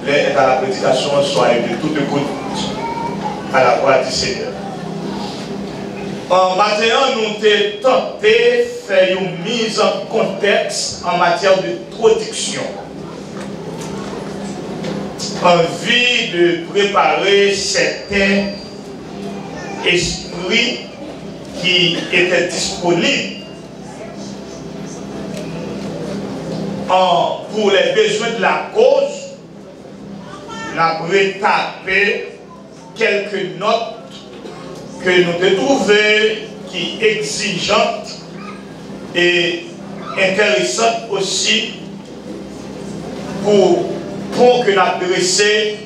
à la prédication, soit de toute écoute à la voix du Seigneur. En matin, nous avons tenté de faire une mise en contexte en matière de production. Envie de préparer certains esprits qui étaient disponibles pour les besoins de la cause. On a retapé quelques notes que nous avons trouvées qui exigeantes et intéressantes aussi pour que nous avons dressé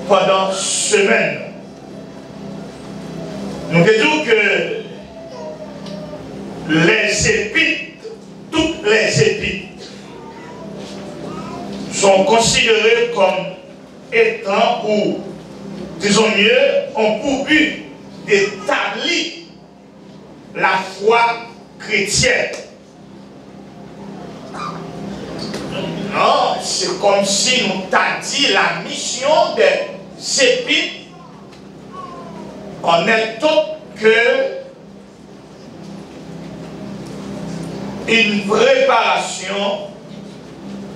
pendant semaine. Nous disons que les épîtres, toutes les épîtres, sont considérées comme étant, ou disons mieux, ont pour but d'établir la foi chrétienne. Non, c'est comme si nous t'avons dit la mission des épîtres en est autre que une préparation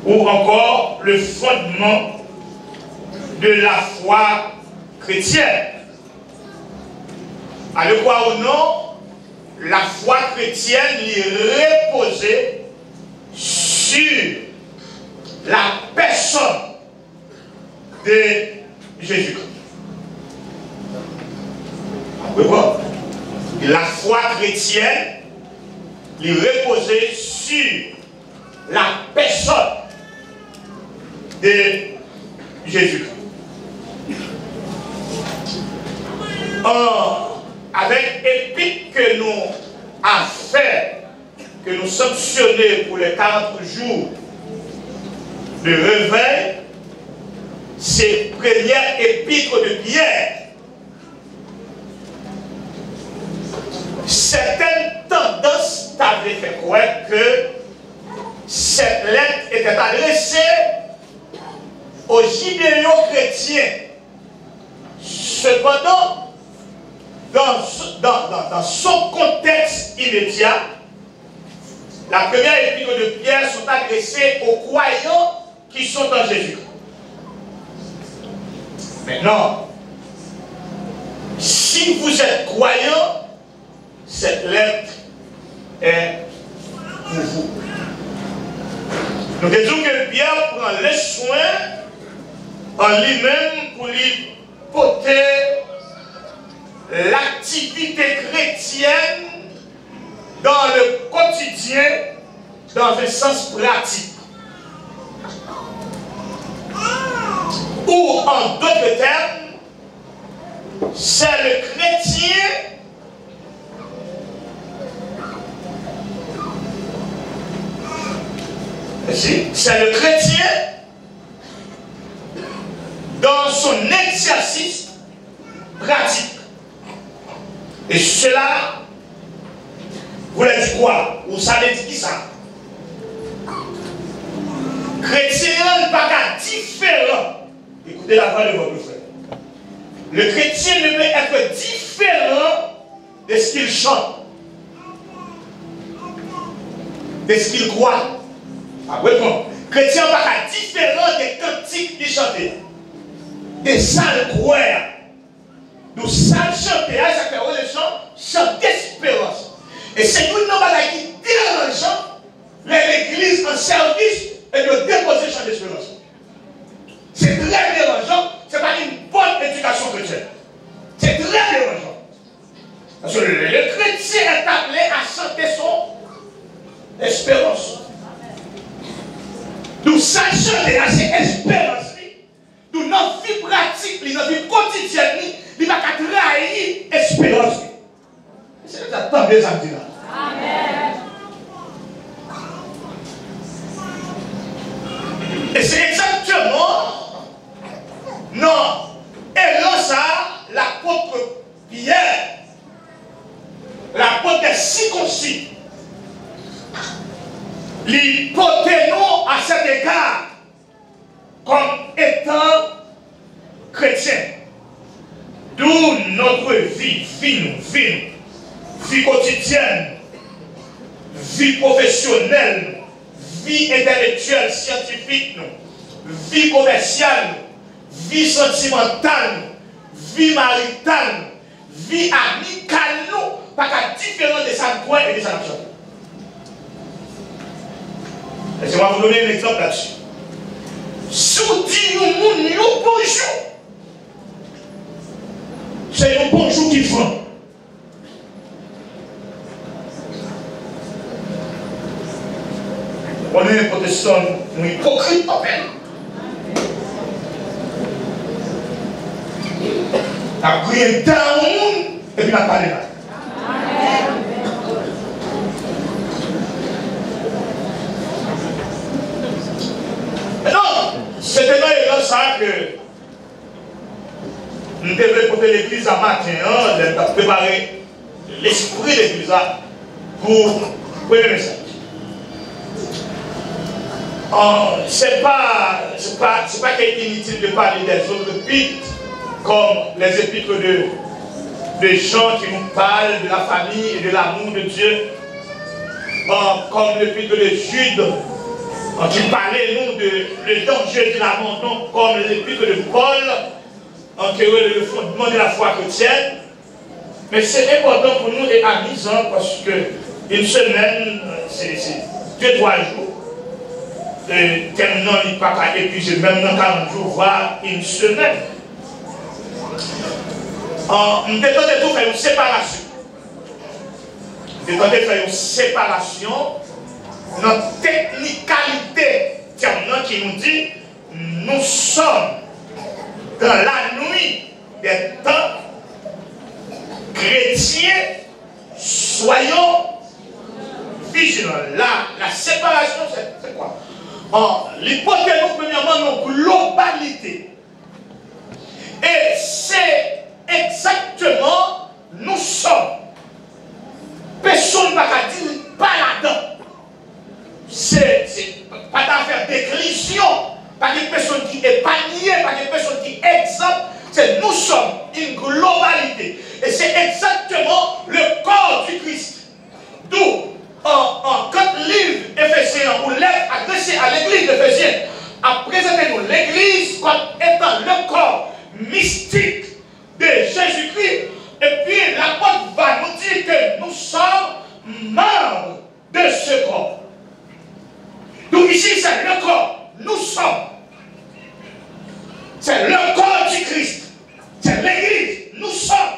ou encore le fondement de la foi chrétienne. À le croire ou non, la foi chrétienne est reposée sur la personne de Jésus-Christ. La foi chrétienne est reposée sur la personne de Jésus-Christ. Avec épître que nous avons fait, que nous sanctionnons pour les 40 jours de réveil, c'est première épître de Pierre. Certaines tendances t'avaient fait croire que cette lettre était adressée aux Gibéons chrétiens. Cependant, dans son contexte immédiat, la première épître de Pierre sont adressées aux croyants qui sont en Jésus. Maintenant, si vous êtes croyant, cette lettre est pour vous. Nous disons que Pierre prend les soins en lui-même pour lui porter l'activité chrétienne dans le quotidien, dans un sens pratique. Ou en d'autres termes, c'est le chrétien c'est le chrétien dans son exercice pratique. Et cela, vous le dites quoi? Vous savez qui ça? Chrétien n'est pas différent. Écoutez la voix de votre frère. Le chrétien ne peut être différent de ce qu'il chante, de ce qu'il croit. Ah oui, bon. Chrétien n'est pas différent des cantiques qu'il chantait. Des salles croire. Nous salles chanter, ça fait les chants, chant d'espérance. Et c'est nous qui dérangeons l'église en service et de déposer chant d'espérance. C'est très dérangeant, ce n'est pas une bonne éducation chrétienne. C'est très dérangeant. Parce que le chrétien est appelé à chanter son espérance. Nous sachons déjà cette espérance. Nous, notre vie pratique, notre vie quotidienne, nous ne pouvons pas trahir l'espérance. C'est exactement ça que je dis là. Amen. Et c'est exactement non. Et là, ça, l'apôtre Pierre, l'apôtre des circoncis, lui portait nous à cet égard comme étant chrétiens, d'où notre vie quotidienne, vie professionnelle, vie intellectuelle, scientifique, vie commerciale, vie sentimentale, vie maritale, vie amicale, pas qu'à différent de sa coin et de sa nation. Laissez-moi vous donner un exemple là-dessus. Si vous dites un bonjour, c'est un bonjour qui franc. On est un protestant, nous hypocrites, pas peine. On a pris un temps au monde et puis on a parlé là. Non, c'est tellement ça que nous devons porter l'église à matin, de préparer l'esprit de l'église pour le premier message. C'est pas qu'il est inutile de parler des autres épîtres, comme les épîtres de gens qui nous parlent de la famille et de l'amour de Dieu, comme l'épître de Jude, qui parlait nous de danger de l'abandon, comme l'épître de Paul, qui est le fondement de la foi chrétienne. Mais c'est important pour nous et amusant parce que une semaine, c'est 2-3 jours. Terminant, il n'y a pas qu'à épuiser, même dans 40 jours, voire une semaine. Nous devons tout faire une séparation. Nous devons faire une séparation. Notre technicalité, qui nous dit, nous sommes dans la nuit des temps chrétiens, soyons vigilants. La séparation, c'est quoi? L'hypothèse, premièrement, nos globalité. Et c'est exactement, nous sommes. Personne ne va dire pas là-dedans. C'est pas d'affaire d'éclision, pas de personne qui est épargnée, pas de personne qui est exempte. C'est nous sommes une globalité. Et c'est exactement le corps du Christ. D'où, en 4 livres Éphésiens, ou lettres adressées à l'église d'Éphésiens, a présenté nous l'église comme étant le corps mystique de Jésus-Christ. Et puis l'apôtre va nous dire que nous sommes membres de ce corps. Donc ici c'est le corps, nous sommes. C'est le corps du Christ. C'est l'église, nous sommes.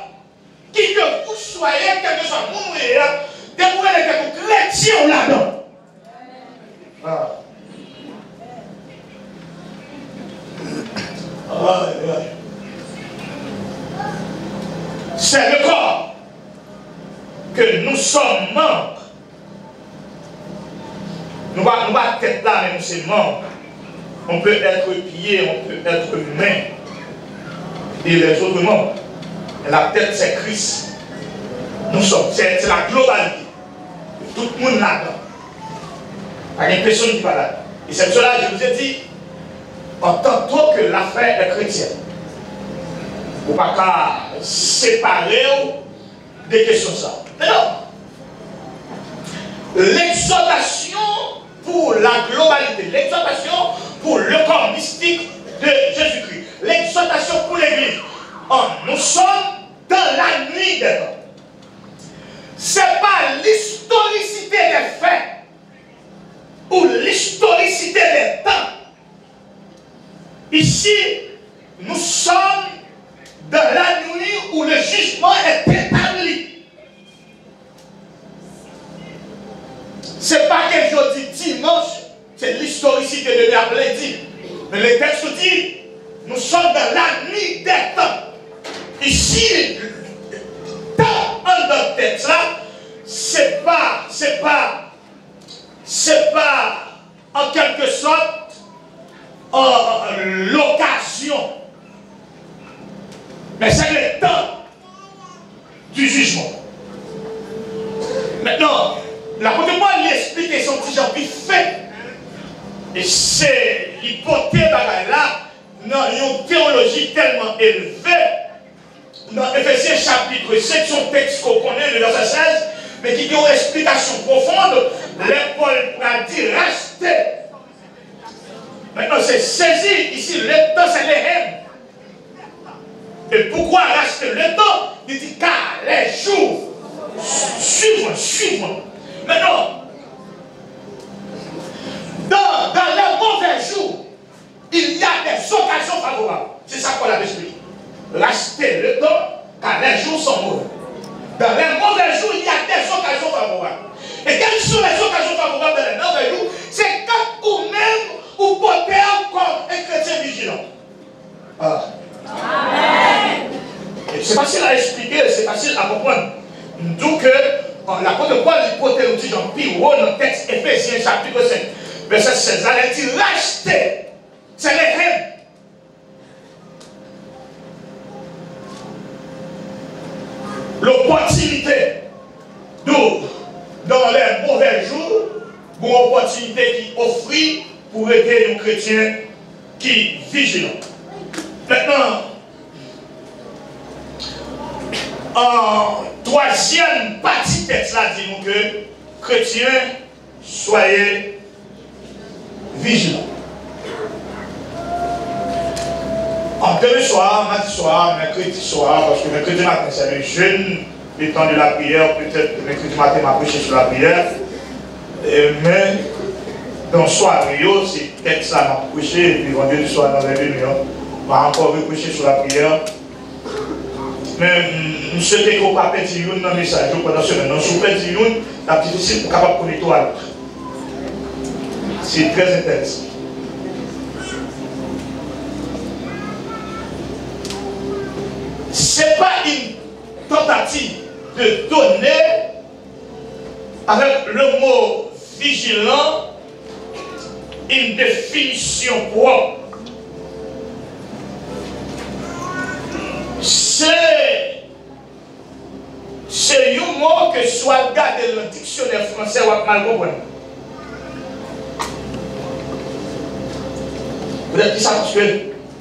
Qui que vous soyez, quel que soit mon meilleur, vous êtes quelques chrétiens là-dedans. C'est le corps que nous sommes membres. Nous ne sommes pas tête là, mais nous sommes membres. On peut être pied, on peut être main. Et les autres membres. Et la tête, c'est Christ. Nous sommes, c'est la globalité. Tout le monde là-dedans. Il n'y a personne qui va là. Et c'est pour cela que je vous ai dit, en tant que l'affaire est chrétienne, vous ne pouvez pas séparer des questions ça. Mais non. L'exhortation pour la globalité, l'exhortation pour le corps mystique de Jésus-Christ, l'exhortation pour l'Église. Nous sommes dans la nuit des temps. Ce n'est pas l'historicité des faits ou l'historicité des temps. Ici, nous sommes dans la nuit où le jugement est établi. Ce n'est pas que je dis dimanche, c'est l'historicité de l'après-midi. Mais le texte dit, nous sommes dans la nuit des temps. Ici, dans notre texte là, c'est pas en quelque sorte l'occasion, mais c'est le temps du jugement. Maintenant, l'apôtre Paul l'explique son petit genre vite fait, et c'est l'hypothèse là, dans une théologie tellement élevée, dans Éphésiens chapitre 7, son texte qu'on connaît, le verset 16, mais qui a une explication profonde, Paul a dit racheter. Maintenant, c'est saisi ici, le temps, c'est les haines. Et pourquoi racheter le temps? Il dit car les jours suivent. Maintenant, dans les mauvais jours, il y a des occasions favorables. C'est ça qu'on a expliqué. Racheter le temps, car les jours sont mauvais. Dans les mauvais jours, il y a des occasions favorables. Et quelles sont les occasions favorables dans les mauvais jours? C'est quand vous-même, vous portez comme un chrétien vigilant. Ah. Amen. C'est facile à expliquer, c'est facile à comprendre. Donc, l'apôtre Paul dit porter le petit Jean-Pierre dans le texte Éphésiens chapitre 5, verset 16, elle dit racheter. C'est les haines. L'opportunité dans les mauvais jours, une opportunité qui offre pour aider un chrétien qui est vigilant. Maintenant, en troisième partie texte là, dit-nous que chrétiens, soyez vigilants. En demain soir, mardi soir, mercredi soir, parce que mercredi matin c'est le jeûne, le temps de la prière, peut-être mercredi matin m'a prêché sur la prière, mais dans le soir, c'est peut-être ça m'a prêché, et puis vendredi soir dans les 2 millions, m'a encore prêché sur la prière. Mais je souhaite qu'on ne pas perdre un message pendant ce moment. Si vous perdez un, c'est difficile pour capable connaître l'autre. C'est très intéressant. Ce n'est pas une tentative de donner avec le mot vigilant une définition propre. C'est un mot que soit regardé dans le dictionnaire français ou mal comprendre. Vous avez dit ça parce que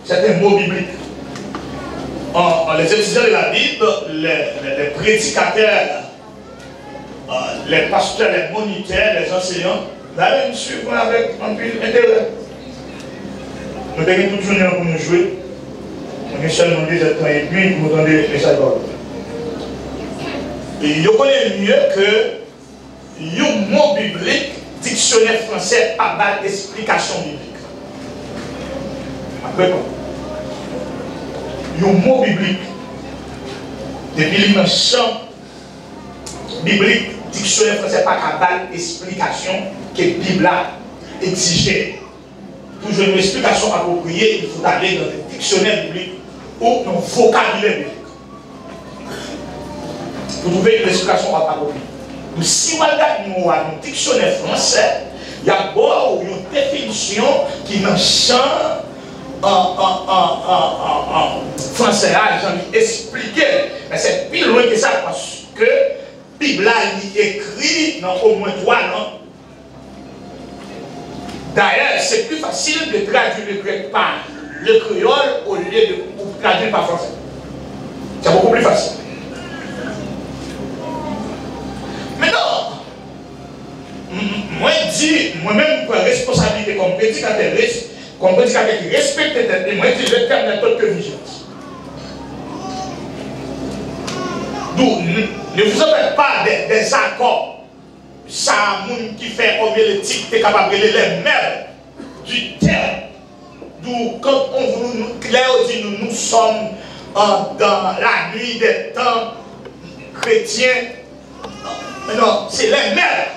c'est un mot biblique. Les étudiants de la Bible, les prédicateurs, les pasteurs, les moniteurs, les enseignants, là, nous suivons avec un peu d'intérêt. Nous avons toute journée pour nous jouer. On est seulement 2 ans et demi pour nous donner les savoir. Et je connais mieux que le mot biblique, dictionnaire français, pas mal d'explications bibliques. Après quoi? Le mot biblique, depuis le champ biblique, dictionnaire français, pas mal d'explications que la Bible a exigées. Pour jouer une explication appropriée, il faut aller dans le dictionnaire biblique ou dans le vocabulaire biblique. Vous trouvez une explication appropriée. Donc, si vous regardez dans le dictionnaire français, il y a une définition qui est champ en français, j'ai expliqué, mais c'est plus loin que ça parce que la Bible est écrit dans au moins 3 langues. D'ailleurs, c'est plus facile de traduire le grec par le créole au lieu de traduire par français. C'est beaucoup plus facile. Maintenant, moi-même, pour responsabilité comme prédicateur qui respecte les termes, moi, je dis le terme n'est autre que vigilance. Donc, ne vous en faites pas des accords. Ça, moun qui fait homilétique, est capable de les mêmes du terme. Donc, quand on dit nous sommes dans la nuit des temps chrétiens, non, c'est les mêmes.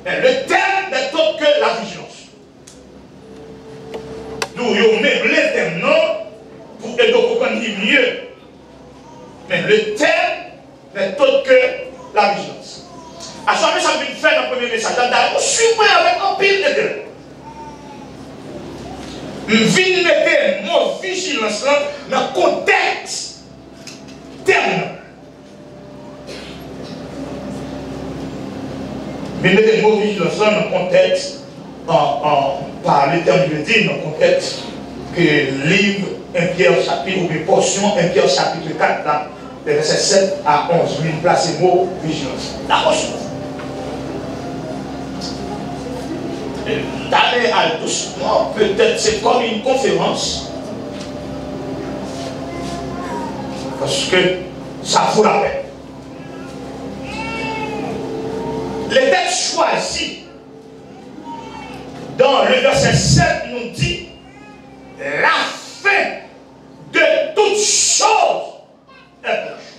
Mais le terme n'est autre que la vigilance. Nous, nous même les termes non pour que nous comprenions mieux. Mais le terme n'est autre que la vigilance. À chaque fois, ça vient faire dans le premier message. D'ailleurs, suivez avec un pile de deux. Nous venons mettre le mot vigilance dans le contexte terme. Nous mettons le mot vigilance dans le contexte, par les termes de dire, dans le contexte que livre 1 Pierre chapitre, ou bien portion 1 Pierre chapitre 4, là, des versets 7 à 11. Une place et mot vigilance. La portion. D'aller à doucement, peut-être c'est comme une conférence. Parce que ça vaut la peine. Les textes choisis dans le verset 7 nous dit la fin de toutes choses est proche.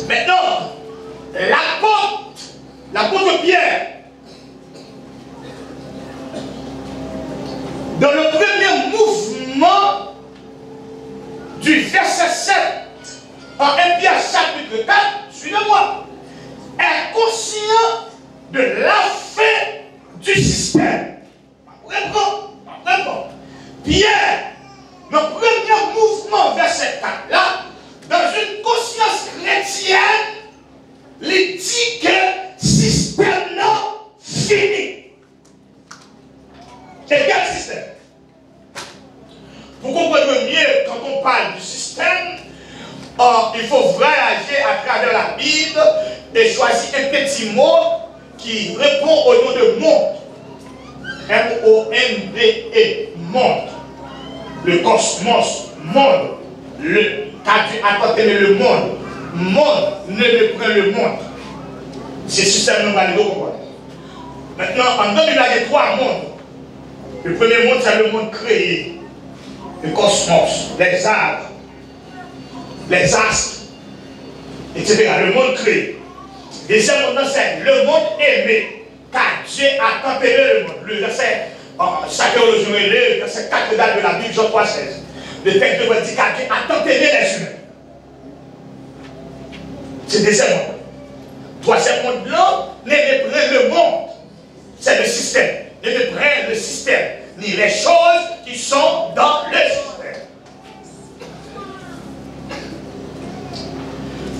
Maintenant, l'apôtre Pierre, dans le premier mouvement du verset 7 en 1 Pierre chapitre 4, suivez-moi, est conscient de la fin du système. Réponds. Pierre, le premier mouvement, verset 4, là, dans une conscience chrétienne, il dit que système non fini. C'est quel système? Pour comprendre mieux, quand on parle du système, il faut voyager à travers la Bible et choisir un petit mot qui répond au nom de monde. M-O-N-D-E, monde. Le cosmos, monde. Le monde. Monde ne me prend le monde. C'est système nous va le comprendre. Maintenant, en deux, il y a trois mondes. Le premier monde, c'est le monde créé. Le cosmos, les arbres, les astres, etc. Le monde créé. Deuxième monde, c'est le monde aimé. Car Dieu a tant aimé le monde. Le verset, chaque théologie le verset 4 de la Bible, Jean 3,16. Le texte de votre dit car Dieu a tant aimé les humains. C'est le deuxième monde. Troisième monde blanc, ne prend le monde. C'est le système. Ne prend le système, ni les choses qui sont dans le système.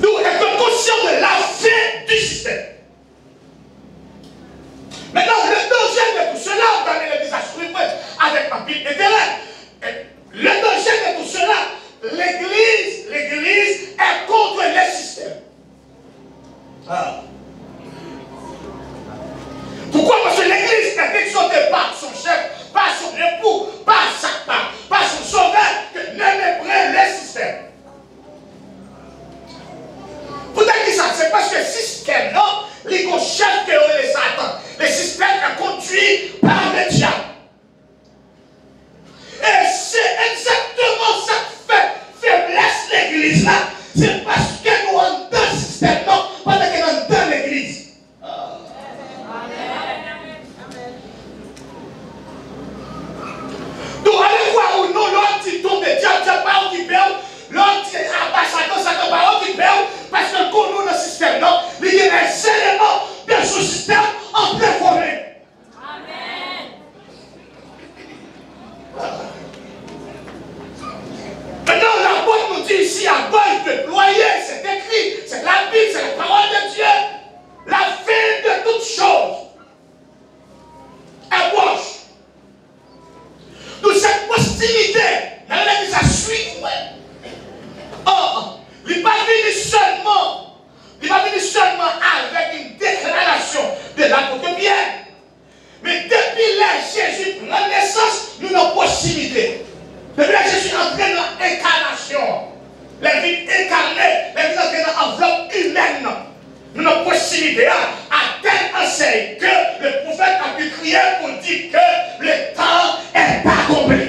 Nous sommes conscients de la fin du système. Maintenant, le danger de tout cela, on va aller l'église à avec ma Bible d'intérêt. Le danger de tout cela, l'église est contre les systèmes. Pourquoi? Parce que l'église est exhortée par son chef, par son époux, par son sauveur, que ne méprise les systèmes. Pourquoi dit ça? C'est parce que le système, non, les chefs qui ont les Satan. Le système est conduit par le diable. Et c'est exactement ça qui fait faiblesse l'église là. C'est parce que nous avons un système, non, parce que nous avons dans l'église. Donc allez voir où non, l'autre dit tombe de diable, diable pas occupé, l'autre dit ambassadeur, Satan pas occupé, parce que nous dans le système, non, il y a des éléments de ce système en plein formé. Amen. Maintenant, la boîte nous dit ici à base de ployer, c'est écrit, c'est la Bible, c'est la parole de Dieu. La fin de toutes choses est proche. D'où cette hostilité, dans l'église à suivre. Or, il n'est pas venu seulement avec une déclaration de l'apôtre Pierre. Mais depuis là, Jésus prend naissance, nous avons possibilité. Depuis là, Jésus entraîne dans l'incarnation. La vie incarnée, la vie entraîne dans l'enveloppe humaine. Nous avons possibilité à telle enseigne que le prophète a pu crier pour dire que le temps est accompli.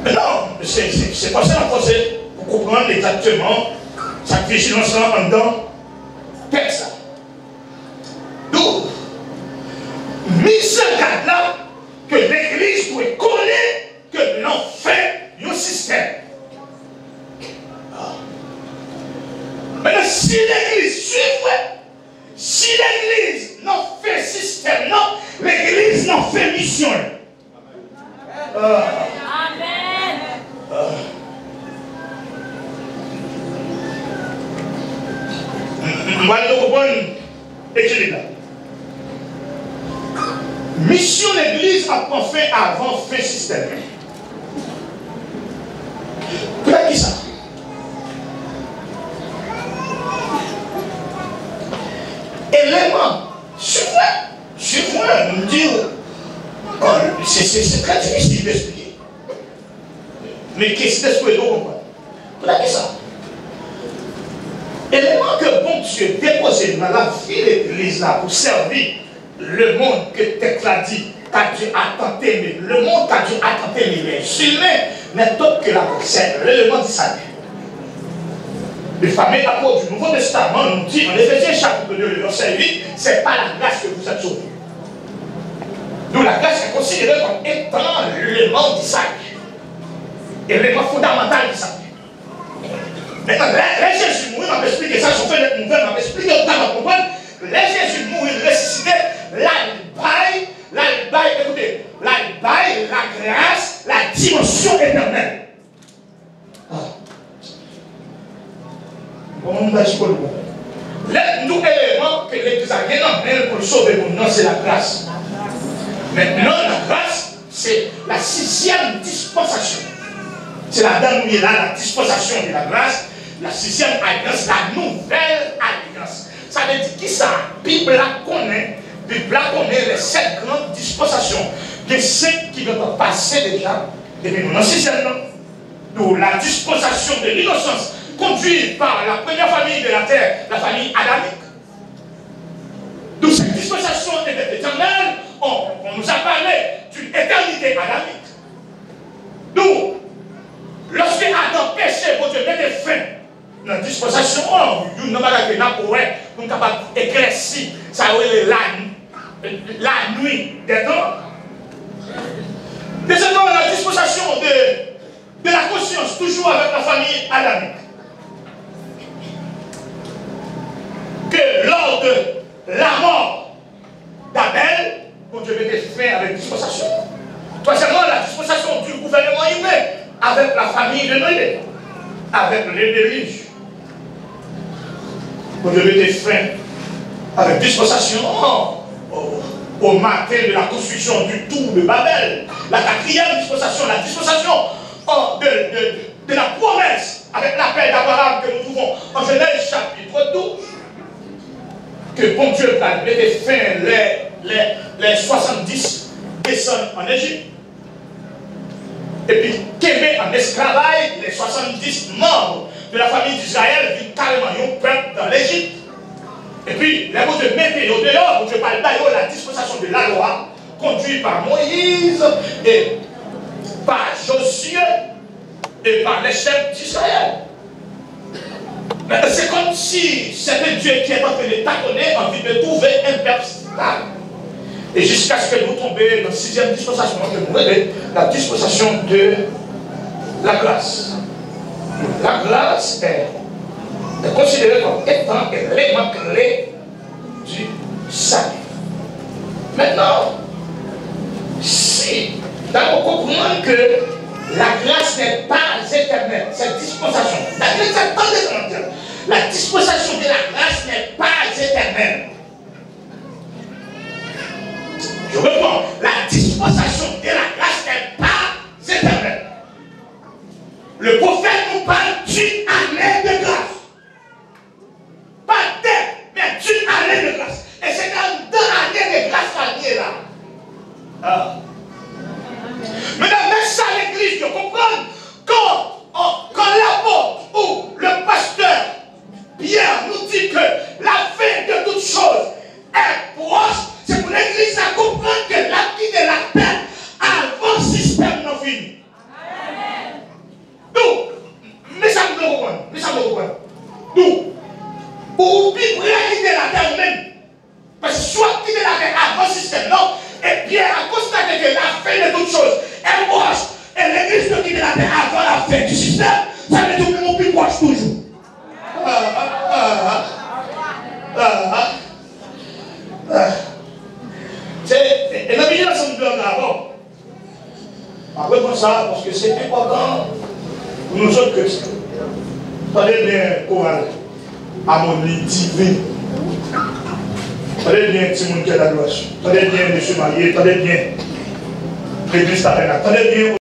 Non, c'est pas ça la pensée pour comprendre exactement cette vigilance en dedans. Qu'est-ce ça? Donc, mise en garde là, que l'église doit connaître que l'on fait un système. Maintenant, si l'église suit, si l'église n'en fait système, non, l'église n'en fait mission. Amen. On va le comprendre équilibre. Mission l'église a pris fin avant fin système. Pour qui ça? Élément, suivant, nous dire, c'est très difficile d'expliquer. Mais qu'est-ce que vous comprenez? Pour qui ça? Élément que bon Dieu déposé dans la vie de l'église là pour servir le monde que texte l'a dit, t'as dû attendre, mais le monde t'a dû attendre, mais les humains n'est autre que la c'est l'élément du salut. Le fameux apôtre du Nouveau Testament nous dit en Éphésiens chapitre 2, verset 8, c'est pas la grâce que vous êtes sauvés. Donc la grâce est considérée comme étant l'élément du salut, l'élément fondamental du salut. Maintenant, là Jésus mourit, on va expliquer ça, si on fait notre nouvelle, on va expliquer, on va comprendre. Là Jésus mourit, ressuscité, là il baille, écoutez, là il baille la grâce, la dimension éternelle. On va dire quoi? Nous éléments que l'Église a gagné pour le sauver, non, c'est la grâce. Maintenant, la grâce, c'est la 6e dispensation. C'est la dame où il est là, la dispensation de la grâce, la 6e alliance, la nouvelle alliance. Ça veut dire qui ça? La Bible connaît les 7 grandes dispensations. Les 5 qui vont passer déjà, et puis nous, dans 6e, d'où la dispensation de l'innocence, conduite par la première famille de la terre, la famille adamique. D'où cette dispensation éternelle, on nous a parlé d'une éternité adamique. D'où, lorsque Adam péchait, bon Dieu mettait fin dans la dispensation, nous n'avons pas nous capables d'éclaircir, ça la nuit des temps. Deuxièmement, la dispensation de la conscience, toujours avec la famille adamique. Que lors de la mort d'Abel, bon Dieu mettait fin avec dispensation. Troisièmement, la dispensation du gouvernement humain avec la famille de Noé, avec les déluges. Bon Dieu mettait fin avec dispensation au matin de la construction du tour de Babel. La 4e dispensation, la dispensation de la promesse avec l'appel d'Abraham que nous trouvons en Genèse chapitre 12. Que bon Dieu mettait fin les 70 descendent en Égypte. Et puis qu'aimer en esclavage les 70 membres de la famille d'Israël vivent carrément un peuple dans l'Égypte. Et puis, les mots de mettre au dehors, bon Dieu parle d'ailleurs la dispensation de la loi, conduite par Moïse et par Josué et par les chefs d'Israël. C'est comme si c'était Dieu qui est en train de tâtonner en vue de trouver un peuple stable. Et jusqu'à ce que nous tombions dans la 6e dispensation, la dispensation de la grâce. La grâce est considérée comme étant l'élément clé du salut. Maintenant, si d'abord comprendre que la grâce n'est pas éternelle, cette dispensation, la dispensation de la grâce n'est pas éternelle. Je reprends, la dispensation de la grâce n'est pas éternelle. Le prophète nous parle d'une année de grâce. Pas d'être, mais d'une année de grâce. Et c'est dans 2 années de grâce qu'on est là. Mesdames, mais ça l'église, je comprends quand l'apôtre ou le pasteur Pierre nous dit que la fin de toutes choses est proche, c'est pour l'église à comprendre que la vie de la paix avant le système non fini. Donc, mais ça me comprend. Donc, pour quitter la terre même, parce que soit quitter la terre avant le système, non, et Pierre a constaté que la fin de toutes choses est proche, et l'église de quitter la terre avant la fin du système, ça veut dire que mon plus proche toujours. Et la vigilance nous donne d'abord. Après pour ça, parce que c'est important pour nous autres chrétiens. Prenez bien chorale, harmonie divine. Tenez bien, petit monde qui est d'adoration. Tenez bien, monsieur marié. Tenez bien. L'église tabernacle. Tenez bien.